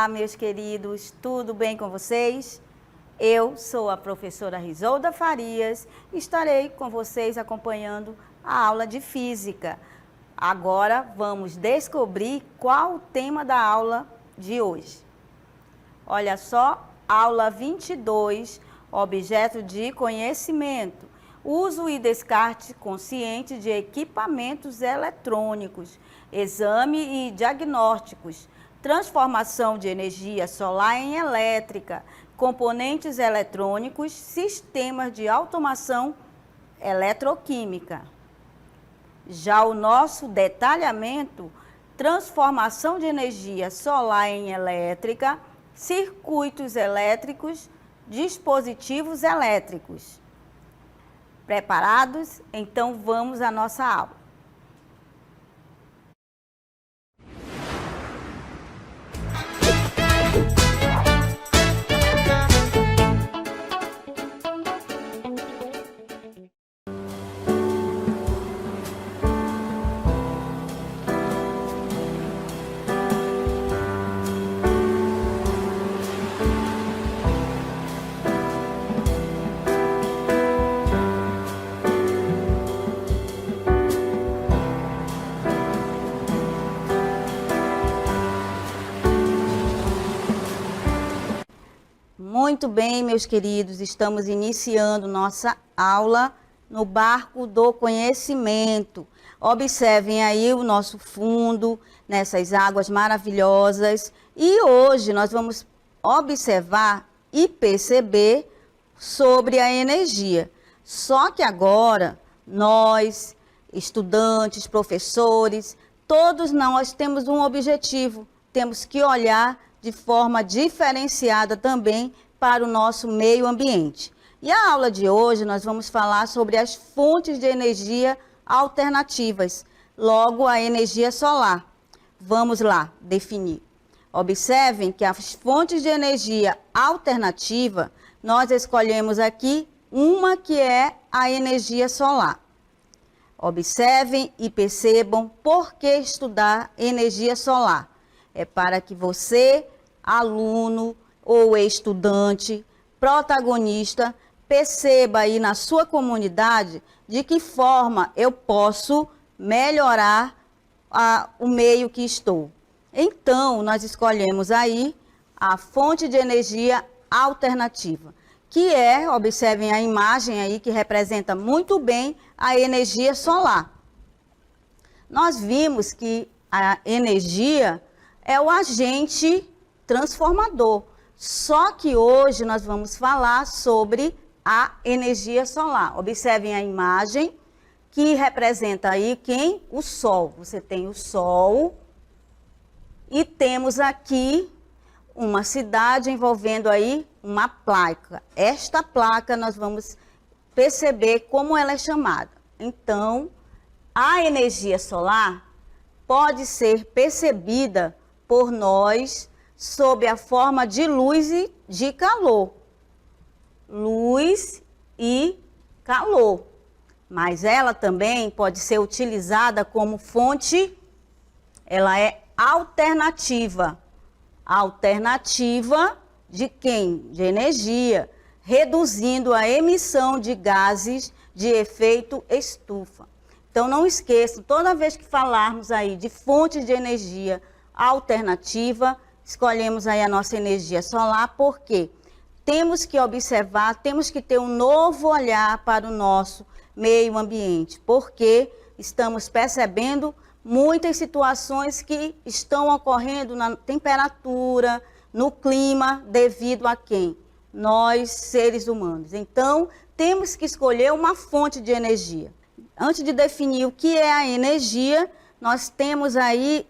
Olá, meus queridos, tudo bem com vocês? Eu sou a professora Risolda Farias e estarei com vocês acompanhando a aula de Física. Agora vamos descobrir qual o tema da aula de hoje. Olha só, aula 22, objeto de conhecimento. Uso e descarte consciente de equipamentos eletrônicos, exame e diagnósticos, transformação de energia solar em elétrica, componentes eletrônicos, sistemas de automação eletroquímica. Já o nosso detalhamento, transformação de energia solar em elétrica, circuitos elétricos, dispositivos elétricos. Preparados? Então vamos à nossa aula. Muito bem, meus queridos, estamos iniciando nossa aula no barco do conhecimento. Observem aí o nosso fundo, nessas águas maravilhosas. E hoje nós vamos observar e perceber sobre a energia. Só que agora, nós, estudantes, professores, todos nós temos um objetivo. Temos que olhar de forma diferenciada também para o nosso meio ambiente. E a aula de hoje nós vamos falar sobre as fontes de energia alternativas, logo a energia solar. Vamos lá definir. Observem que as fontes de energia alternativa, nós escolhemos aqui uma que é a energia solar. Observem e percebam por que estudar energia solar. É para que você, aluno ou estudante, protagonista, perceba aí na sua comunidade de que forma eu posso melhorar o meio que estou. Então, nós escolhemos aí a fonte de energia alternativa, que é, observem a imagem aí que representa muito bem a energia solar. Nós vimos que a energia é o agente transformador. Só que hoje nós vamos falar sobre a energia solar. Observem a imagem que representa aí quem? O Sol. Você tem o Sol e temos aqui uma cidade envolvendo aí uma placa. Esta placa nós vamos perceber como ela é chamada. Então, a energia solar pode ser percebida por nós sob a forma de luz e de calor. Luz e calor. Mas ela também pode ser utilizada como fonte, ela é alternativa. Alternativa de quem? De energia, reduzindo a emissão de gases de efeito estufa. Então não esqueçam, toda vez que falarmos aí de fontes de energia alternativa, escolhemos aí a nossa energia solar, porque temos que observar, temos que ter um novo olhar para o nosso meio ambiente, porque estamos percebendo muitas situações que estão ocorrendo na temperatura, no clima, devido a quem? Nós, seres humanos. Então, temos que escolher uma fonte de energia. Antes de definir o que é a energia, nós temos aí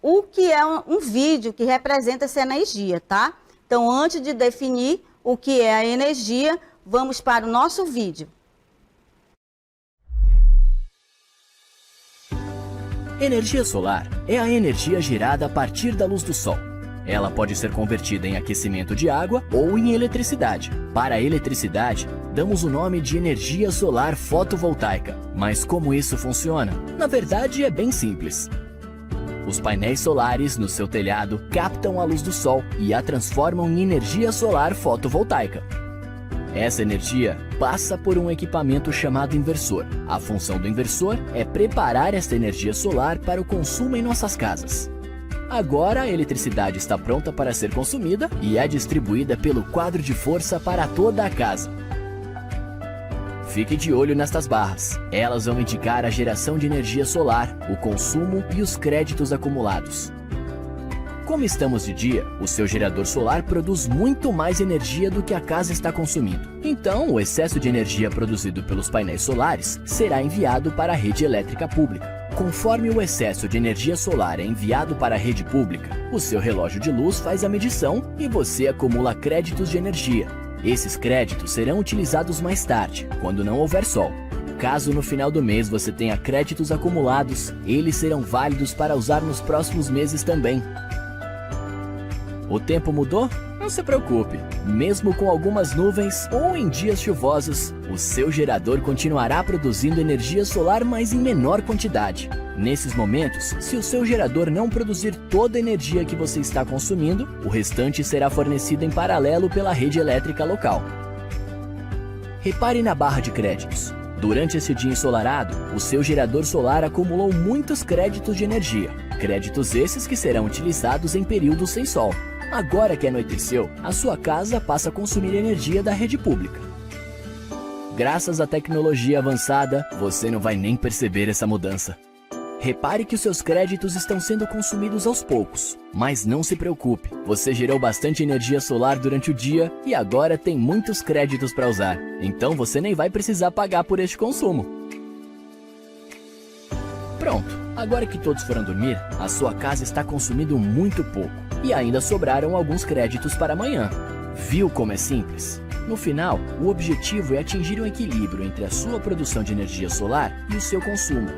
o que é um vídeo que representa essa energia, tá? Então, antes de definir o que é a energia, vamos para o nosso vídeo. Energia solar é a energia gerada a partir da luz do Sol. Ela pode ser convertida em aquecimento de água ou em eletricidade. Para a eletricidade, damos o nome de energia solar fotovoltaica. Mas como isso funciona? Na verdade, é bem simples. Os painéis solares no seu telhado captam a luz do sol e a transformam em energia solar fotovoltaica. Essa energia passa por um equipamento chamado inversor. A função do inversor é preparar esta energia solar para o consumo em nossas casas. Agora a eletricidade está pronta para ser consumida e é distribuída pelo quadro de força para toda a casa. Fique de olho nestas barras. Elas vão indicar a geração de energia solar, o consumo e os créditos acumulados. Como estamos de dia, o seu gerador solar produz muito mais energia do que a casa está consumindo. Então, o excesso de energia produzido pelos painéis solares será enviado para a rede elétrica pública. Conforme o excesso de energia solar é enviado para a rede pública, o seu relógio de luz faz a medição e você acumula créditos de energia. Esses créditos serão utilizados mais tarde, quando não houver sol. Caso no final do mês você tenha créditos acumulados, eles serão válidos para usar nos próximos meses também. O tempo mudou? Não se preocupe. Mesmo com algumas nuvens ou em dias chuvosos, o seu gerador continuará produzindo energia solar, mas em menor quantidade. Nesses momentos, se o seu gerador não produzir toda a energia que você está consumindo, o restante será fornecido em paralelo pela rede elétrica local. Repare na barra de créditos. Durante esse dia ensolarado, o seu gerador solar acumulou muitos créditos de energia. Créditos esses que serão utilizados em períodos sem sol. Agora que anoiteceu, a sua casa passa a consumir energia da rede pública. Graças à tecnologia avançada, você não vai nem perceber essa mudança. Repare que os seus créditos estão sendo consumidos aos poucos. Mas não se preocupe, você gerou bastante energia solar durante o dia e agora tem muitos créditos para usar. Então você nem vai precisar pagar por este consumo. Pronto, agora que todos foram dormir, a sua casa está consumindo muito pouco. E ainda sobraram alguns créditos para amanhã. Viu como é simples? No final, o objetivo é atingir um equilíbrio entre a sua produção de energia solar e o seu consumo.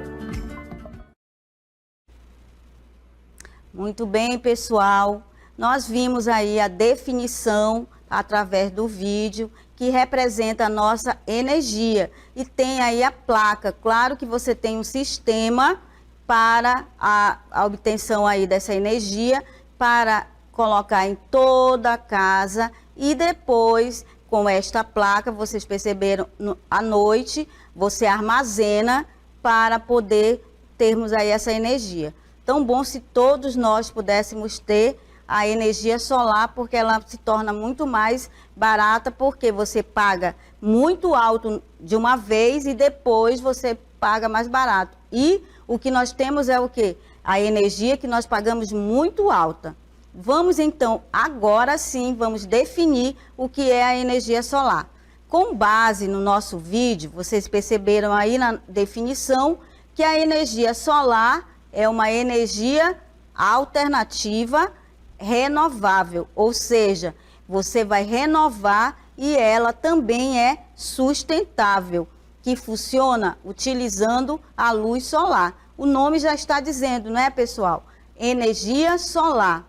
Muito bem, pessoal. Nós vimos aí a definição através do vídeo que representa a nossa energia. E tem aí a placa. Claro que você tem um sistema para a obtenção aí dessa energia, para colocar em toda a casa e depois, com esta placa, vocês perceberam, à noite, você armazena para poder termos aí essa energia. Tão bom se todos nós pudéssemos ter a energia solar, porque ela se torna muito mais barata, porque você paga muito alto de uma vez e depois você paga mais barato. E o que nós temos é o quê? A energia que nós pagamos muito alta. Vamos então, agora sim, vamos definir o que é a energia solar. Com base no nosso vídeo, vocês perceberam aí na definição que a energia solar é uma energia alternativa renovável, ou seja, você vai renovar e ela também é sustentável, que funciona utilizando a luz solar. O nome já está dizendo, não é, pessoal? Energia solar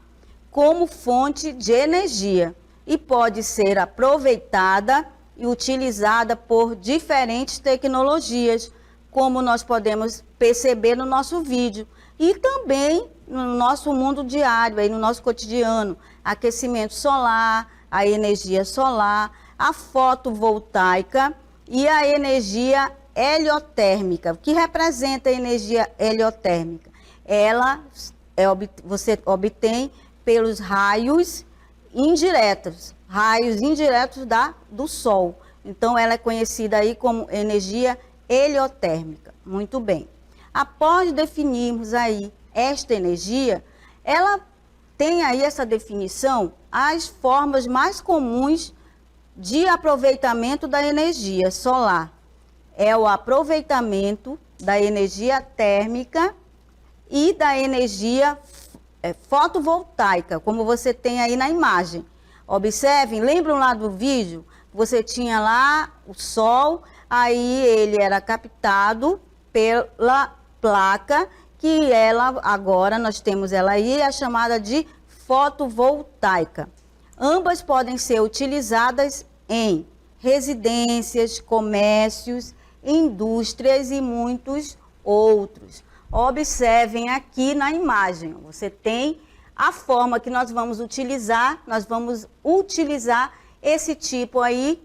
como fonte de energia e pode ser aproveitada e utilizada por diferentes tecnologias, como nós podemos perceber no nosso vídeo e também no nosso mundo diário, aí no nosso cotidiano, aquecimento solar, a energia solar, a fotovoltaica e a energia heliotérmica. O que representa a energia heliotérmica? Ela você obtém pelos raios indiretos do Sol. Então, ela é conhecida aí como energia heliotérmica. Muito bem. Após definirmos aí esta energia, ela tem aí essa definição, as formas mais comuns de aproveitamento da energia solar. É o aproveitamento da energia térmica e da energia fotovoltaica, como você tem aí na imagem. Observem, lembram lá do vídeo? Você tinha lá o sol, aí ele era captado pela placa, que ela, agora nós temos ela aí, a chamada de fotovoltaica. Ambas podem ser utilizadas em residências, comércios, indústrias e muitos outros. Observem aqui na imagem, você tem a forma que nós vamos utilizar esse tipo aí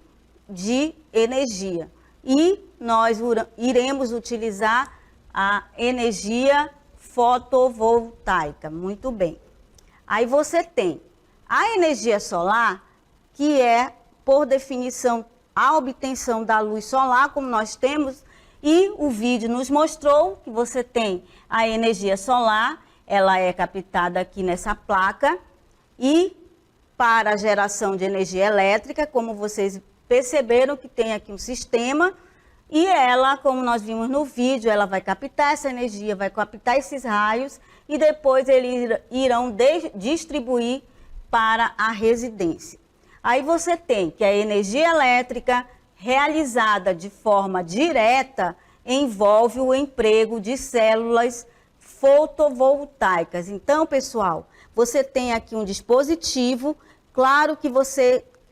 de energia. E nós iremos utilizar a energia fotovoltaica. Muito bem. Aí você tem a energia solar, que é, por definição, a obtenção da luz solar, como nós temos, e o vídeo nos mostrou que você tem a energia solar, ela é captada aqui nessa placa, e para a geração de energia elétrica, como vocês perceberam que tem aqui um sistema, e ela, como nós vimos no vídeo, ela vai captar essa energia, vai captar esses raios, e depois eles irão distribuir para a residência. Aí você tem que a energia elétrica realizada de forma direta envolve o emprego de células fotovoltaicas. Então, pessoal, você tem aqui um dispositivo, claro que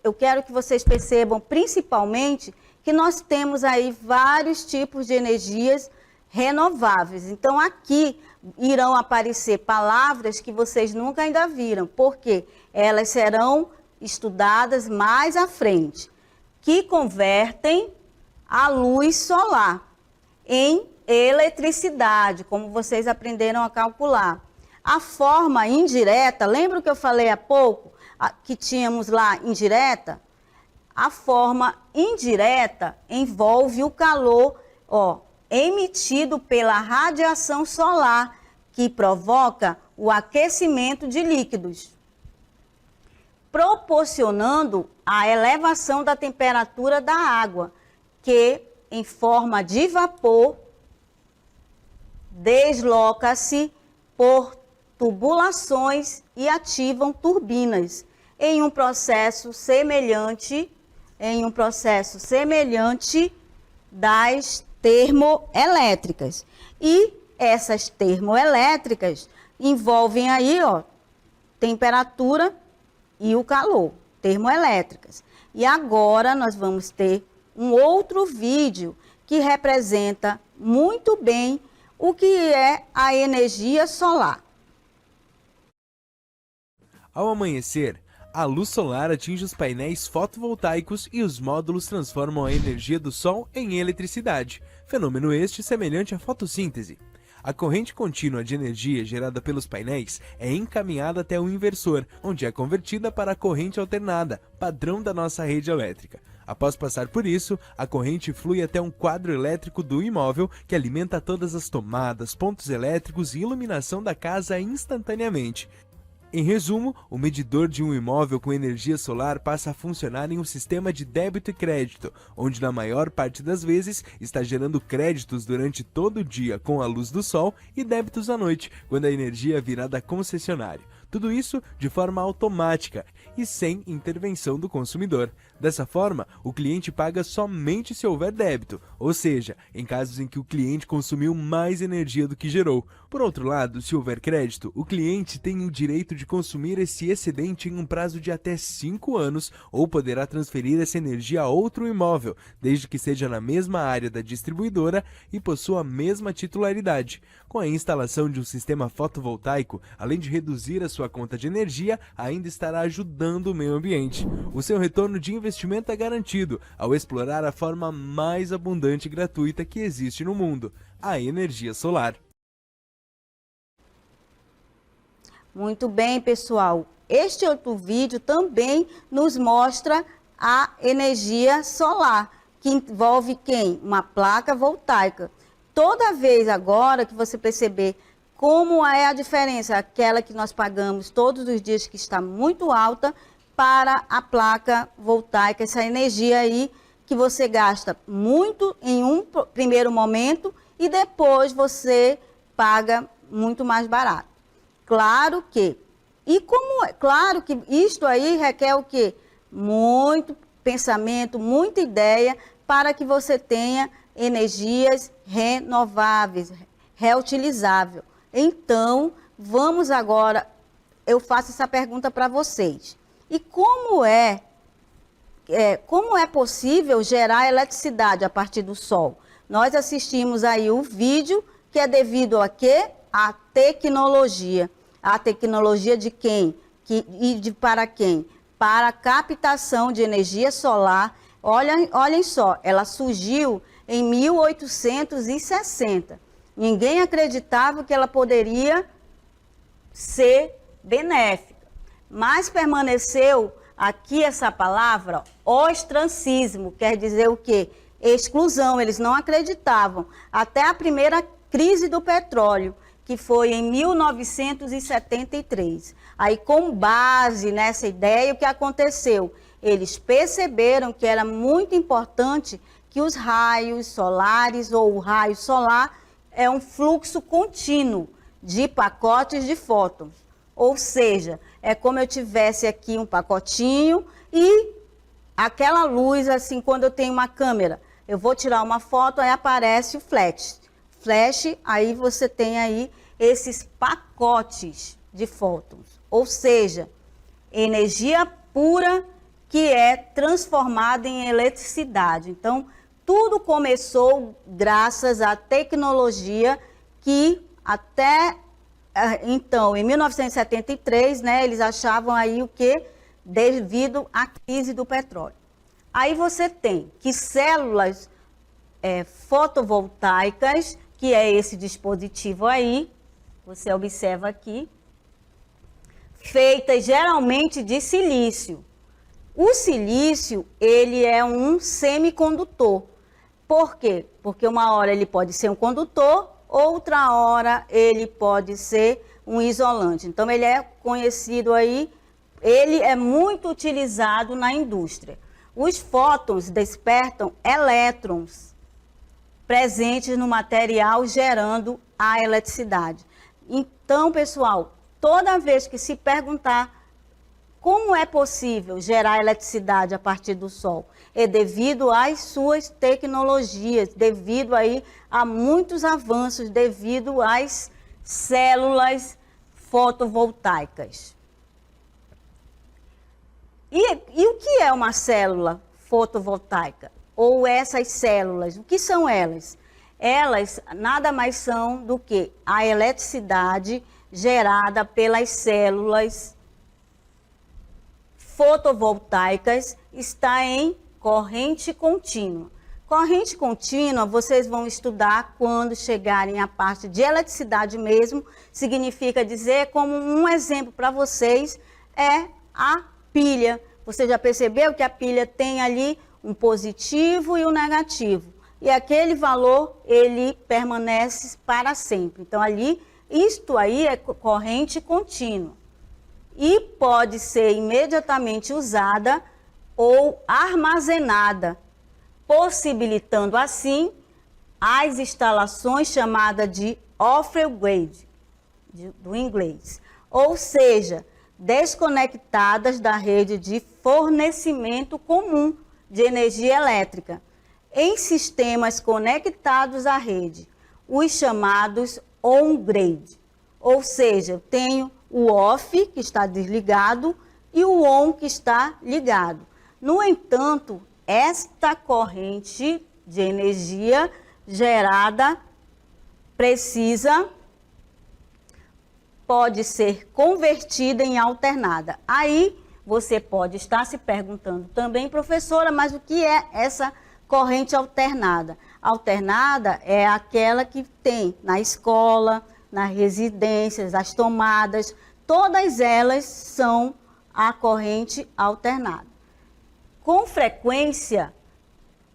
eu quero que vocês percebam principalmente que nós temos aí vários tipos de energias renováveis. Então, aqui irão aparecer palavras que vocês nunca ainda viram, porque elas serão estudadas mais à frente, que convertem a luz solar em eletricidade, como vocês aprenderam a calcular. A forma indireta, lembra que eu falei há pouco que tínhamos lá indireta? A forma indireta envolve o calor, emitido pela radiação solar, que provoca o aquecimento de líquidos, proporcionando a elevação da temperatura da água, que, em forma de vapor, desloca-se por tubulações e ativam turbinas, em um processo semelhante das termoelétricas. E essas termoelétricas envolvem aí, temperatura e o calor, termoelétricas. E agora nós vamos ter um outro vídeo que representa muito bem o que é a energia solar. Ao amanhecer, a luz solar atinge os painéis fotovoltaicos e os módulos transformam a energia do sol em eletricidade, fenômeno este semelhante à fotossíntese. A corrente contínua de energia gerada pelos painéis é encaminhada até o inversor, onde é convertida para a corrente alternada, padrão da nossa rede elétrica. Após passar por isso, a corrente flui até um quadro elétrico do imóvel que alimenta todas as tomadas, pontos elétricos e iluminação da casa instantaneamente. Em resumo, o medidor de um imóvel com energia solar passa a funcionar em um sistema de débito e crédito, onde na maior parte das vezes está gerando créditos durante todo o dia com a luz do sol e débitos à noite, quando a energia virá da concessionária. Tudo isso de forma automática e sem intervenção do consumidor. Dessa forma, o cliente paga somente se houver débito, ou seja, em casos em que o cliente consumiu mais energia do que gerou. Por outro lado, se houver crédito, o cliente tem o direito de consumir esse excedente em um prazo de até 5 anos ou poderá transferir essa energia a outro imóvel, desde que seja na mesma área da distribuidora e possua a mesma titularidade. Com a instalação de um sistema fotovoltaico, além de reduzir a sua conta de energia, ainda estará ajudando o meio ambiente. O seu retorno de investimento é garantido ao explorar a forma mais abundante e gratuita que existe no mundo, a energia solar. Muito bem, pessoal. Este outro vídeo também nos mostra a energia solar, que envolve quem? Uma placa voltaica. Toda vez agora que você perceber como é a diferença, aquela que nós pagamos todos os dias, que está muito alta, para a placa voltaica, essa energia aí que você gasta muito em um primeiro momento e depois você paga muito mais barato. Claro que isto aí requer o quê? Muito pensamento, muita ideia para que você tenha energias renováveis, reutilizável. Então, vamos agora, eu faço essa pergunta para vocês. E como é possível gerar eletricidade a partir do sol? Nós assistimos aí o vídeo que é devido a quê? A tecnologia. A tecnologia de quem? Para quem? Para a captação de energia solar. Olhem só, ela surgiu em 1860. Ninguém acreditava que ela poderia ser benéfica, mas permaneceu aqui essa palavra, ostracismo, quer dizer o quê? Exclusão, eles não acreditavam. Até a primeira crise do petróleo, que foi em 1973. Aí, com base nessa ideia, o que aconteceu? Eles perceberam que era muito importante que os raios solares, ou o raio solar, é um fluxo contínuo de pacotes de fótons. Ou seja, é como eu tivesse aqui um pacotinho e aquela luz, assim, quando eu tenho uma câmera, eu vou tirar uma foto, aí aparece o flash. Flash, aí você tem aí esses pacotes de fótons. Ou seja, energia pura que é transformada em eletricidade. Então, tudo começou graças à tecnologia que até, então, em 1973, né, eles achavam aí o quê? Devido à crise do petróleo. Aí você tem que células fotovoltaicas, que é esse dispositivo aí, você observa aqui, feitas geralmente de silício. O silício, ele é um semicondutor. Por quê? Porque uma hora ele pode ser um condutor, outra hora ele pode ser um isolante. Então, ele é conhecido aí, ele é muito utilizado na indústria. Os fótons despertam elétrons presentes no material, gerando a eletricidade. Então, pessoal, toda vez que se perguntar como é possível gerar eletricidade a partir do Sol, é devido às suas tecnologias, devido aí a muitos avanços, devido às células fotovoltaicas. E o que é uma célula fotovoltaica? Ou essas células, o que são elas? Elas nada mais são do que a eletricidade gerada pelas células fotovoltaicas está em corrente contínua. Corrente contínua vocês vão estudar quando chegarem à parte de eletricidade mesmo, significa dizer, como um exemplo para vocês, é a pilha. Você já percebeu que a pilha tem ali um positivo e um negativo. E aquele valor, ele permanece para sempre. Então, ali, isto aí é corrente contínua. E pode ser imediatamente usada ou armazenada, possibilitando assim as instalações chamadas de off-grid, do inglês. Ou seja, desconectadas da rede de fornecimento comum de energia elétrica, em sistemas conectados à rede, os chamados on-grid. Ou seja, eu tenho o off, que está desligado, e o on, que está ligado. No entanto, esta corrente de energia gerada pode ser convertida em alternada. Aí você pode estar se perguntando também, professora, mas o que é essa corrente alternada? Alternada é aquela que tem na escola, nas residências, as tomadas, todas elas são a corrente alternada. Com frequência,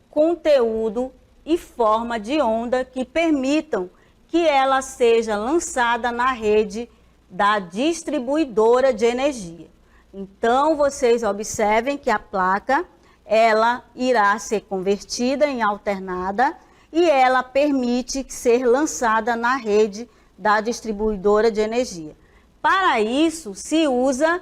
conteúdo e forma de onda que permitam que ela seja lançada na rede da distribuidora de energia. Então, vocês observem que a placa, ela irá ser convertida em alternada e ela permite ser lançada na rede da distribuidora de energia. Para isso, se usa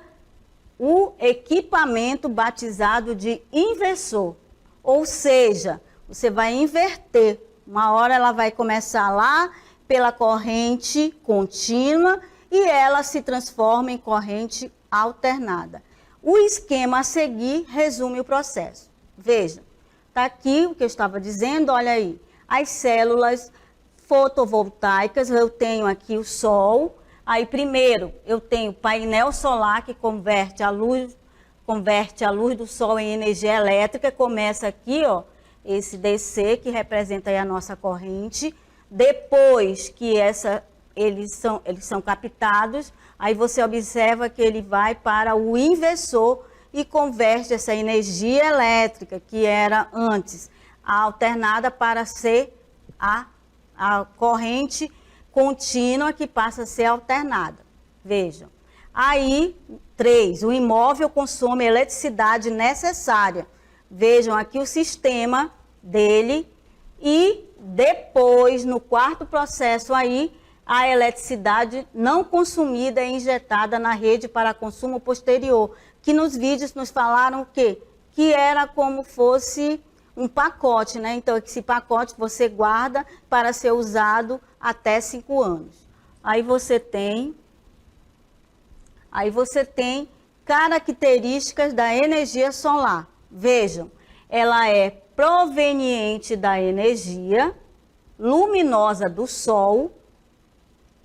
o equipamento batizado de inversor, ou seja, você vai inverter. Uma hora ela vai começar lá pela corrente contínua e ela se transforma em corrente alternada. O esquema a seguir resume o processo. Veja, está aqui o que eu estava dizendo, olha aí, as células fotovoltaicas, eu tenho aqui o sol. Aí primeiro eu tenho painel solar que converte a luz do sol em energia elétrica. Começa aqui, ó, esse DC que representa aí a nossa corrente. Depois que eles são captados, aí você observa que ele vai para o inversor e converte essa energia elétrica que era antes alternada para ser a corrente contínua que passa a ser alternada. Vejam. Aí, 3, o imóvel consome a eletricidade necessária. Vejam aqui o sistema dele e depois, no quarto processo aí, a eletricidade não consumida é injetada na rede para consumo posterior, que nos vídeos nos falaram o quê? Que era como fosse um pacote, né? Então, esse pacote você guarda para ser usado até 5 anos. Aí você tem características da energia solar. Vejam, ela é proveniente da energia luminosa do sol.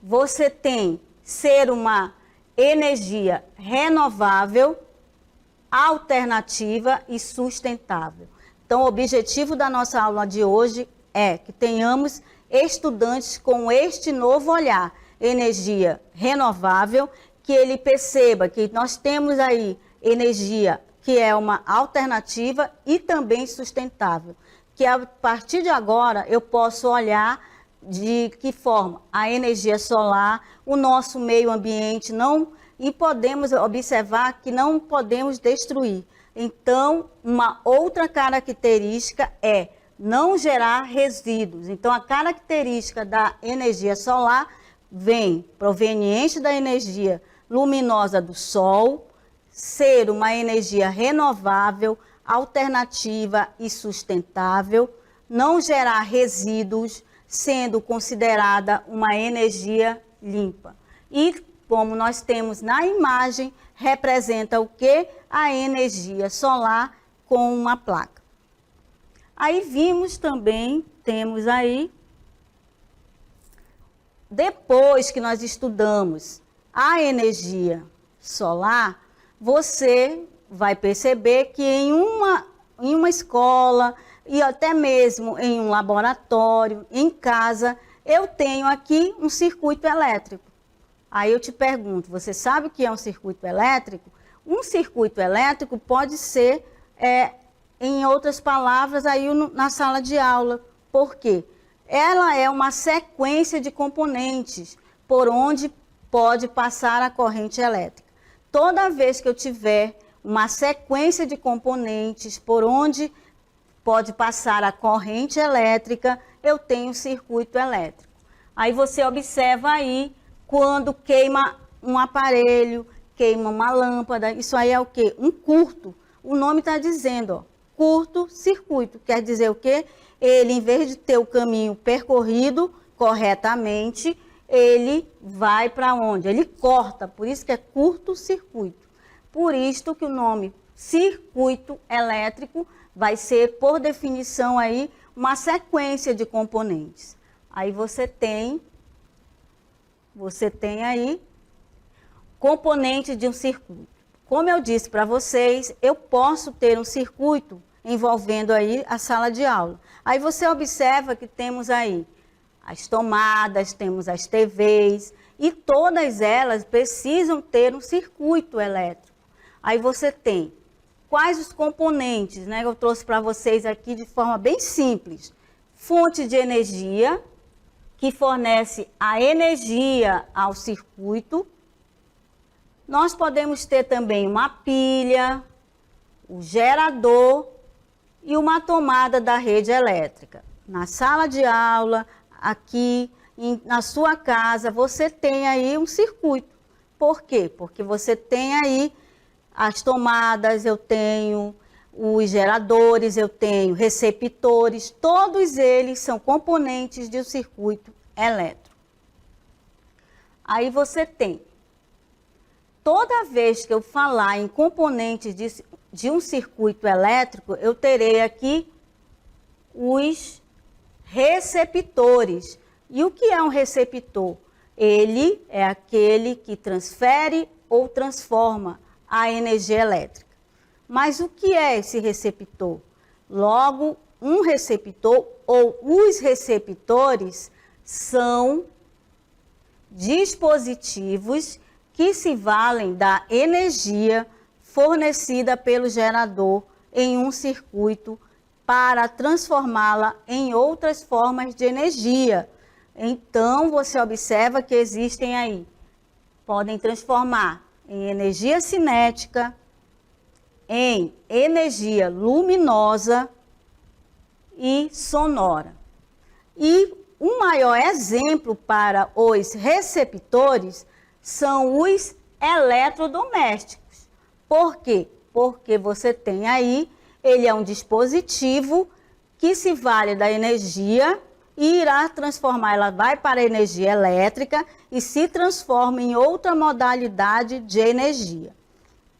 Você tem ser uma energia renovável, alternativa e sustentável. Então, o objetivo da nossa aula de hoje é que tenhamos estudantes com este novo olhar, energia renovável, que ele perceba que nós temos aí energia que é uma alternativa e também sustentável. Que a partir de agora eu posso olhar de que forma a energia solar, o nosso meio ambiente e podemos observar que não podemos destruir. Então, uma outra característica é não gerar resíduos. Então, a característica da energia solar vem proveniente da energia luminosa do sol, ser uma energia renovável, alternativa e sustentável, não gerar resíduos, sendo considerada uma energia limpa. E, como nós temos na imagem, representa o quê? A energia solar com uma placa. Aí vimos também, temos aí, depois que nós estudamos a energia solar, você vai perceber que em uma escola e até mesmo em um laboratório, em casa, eu tenho aqui um circuito elétrico. Aí eu te pergunto, você sabe o que é um circuito elétrico? Um circuito elétrico pode ser, em outras palavras, aí na sala de aula. Por quê? Ela é uma sequência de componentes por onde pode passar a corrente elétrica. Toda vez que eu tiver uma sequência de componentes por onde pode passar a corrente elétrica, eu tenho circuito elétrico. Aí você observa aí, quando queima um aparelho, queima uma lâmpada, isso aí é o quê? Um curto. O nome está dizendo, ó, curto-circuito. Quer dizer o quê? Ele, em vez de ter o caminho percorrido corretamente, ele vai para onde? Ele corta, por isso que é curto-circuito. Por isto que o nome circuito elétrico vai ser, por definição aí, uma sequência de componentes. Aí você tem aí componente de um circuito. Como eu disse para vocês, eu posso ter um circuito envolvendo aí a sala de aula. Aí você observa que temos aí as tomadas, temos as TVs e todas elas precisam ter um circuito elétrico. Aí você tem quais os componentes, né? Eu trouxe para vocês aqui de forma bem simples. Fonte de energia, que fornece a energia ao circuito. Nós podemos ter também uma pilha, o gerador e uma tomada da rede elétrica. Na sala de aula, aqui na sua casa, você tem aí um circuito. Por quê? Porque você tem aí as tomadas, eu tenho os geradores, eu tenho receptores, todos eles são componentes de um circuito elétrico. Aí você tem, toda vez que eu falar em componentes de um circuito elétrico, eu terei aqui os receptores. E o que é um receptor? Ele é aquele que transfere ou transforma a energia elétrica. Mas o que é esse receptor? Logo, um receptor ou os receptores são dispositivos que se valem da energia fornecida pelo gerador em um circuito para transformá-la em outras formas de energia. Então, você observa que existem aí, podem transformar em energia cinética, em energia luminosa e sonora. E um maior exemplo para os receptores são os eletrodomésticos. Por quê? Porque você tem aí, ele é um dispositivo que se vale da energia e irá transformar, ela vai para a energia elétrica e se transforma em outra modalidade de energia.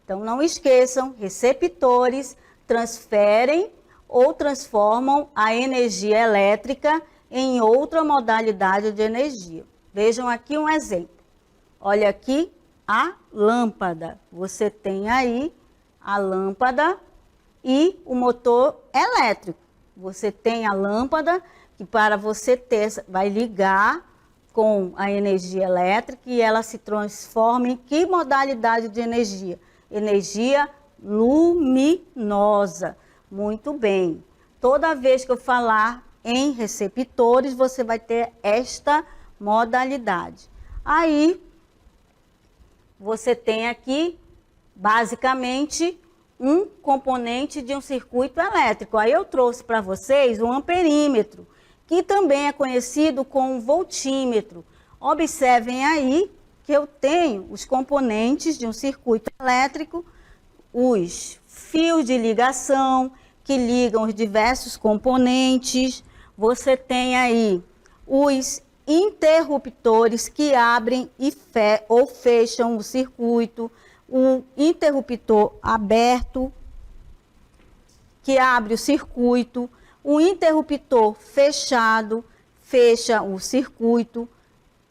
Então, não esqueçam, receptores transferem ou transformam a energia elétrica em outra modalidade de energia. Vejam aqui um exemplo. Olha aqui a lâmpada. Você tem aí a lâmpada e o motor elétrico. Você tem a lâmpada que para você ter, vai ligar com a energia elétrica e ela se transforma em que modalidade de energia? Energia luminosa. Muito bem. Toda vez que eu falar em receptores, você vai ter esta modalidade. Aí, você tem aqui, basicamente, um componente de um circuito elétrico. Aí eu trouxe para vocês um amperímetro, que também é conhecido como voltímetro. Observem aí que eu tenho os componentes de um circuito elétrico, os fios de ligação que ligam os diversos componentes. Você tem aí os interruptores que abrem ou fecham o circuito, o interruptor aberto que abre o circuito, o interruptor fechado fecha o circuito,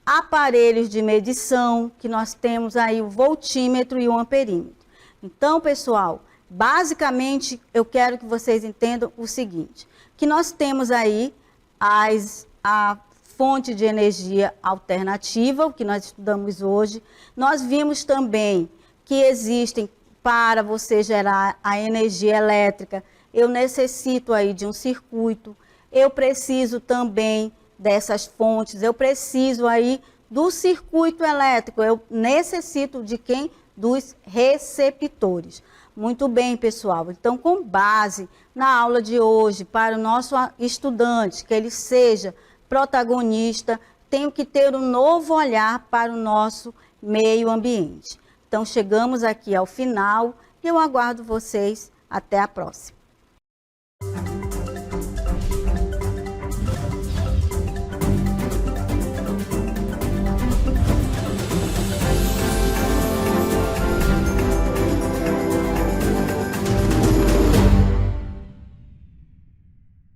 aparelhos de medição, que nós temos aí o voltímetro e o amperímetro. Então, pessoal, basicamente eu quero que vocês entendam o seguinte, que nós temos aí a fonte de energia alternativa, o que nós estudamos hoje. Nós vimos também que existem, para você gerar a energia elétrica, eu necessito aí de um circuito, eu preciso também dessas fontes, eu preciso aí do circuito elétrico, eu necessito de quem? Dos receptores. Muito bem, pessoal. Então, com base na aula de hoje, para o nosso estudante, que ele seja protagonista, tenho que ter um novo olhar para o nosso meio ambiente. Então, chegamos aqui ao final e eu aguardo vocês até a próxima.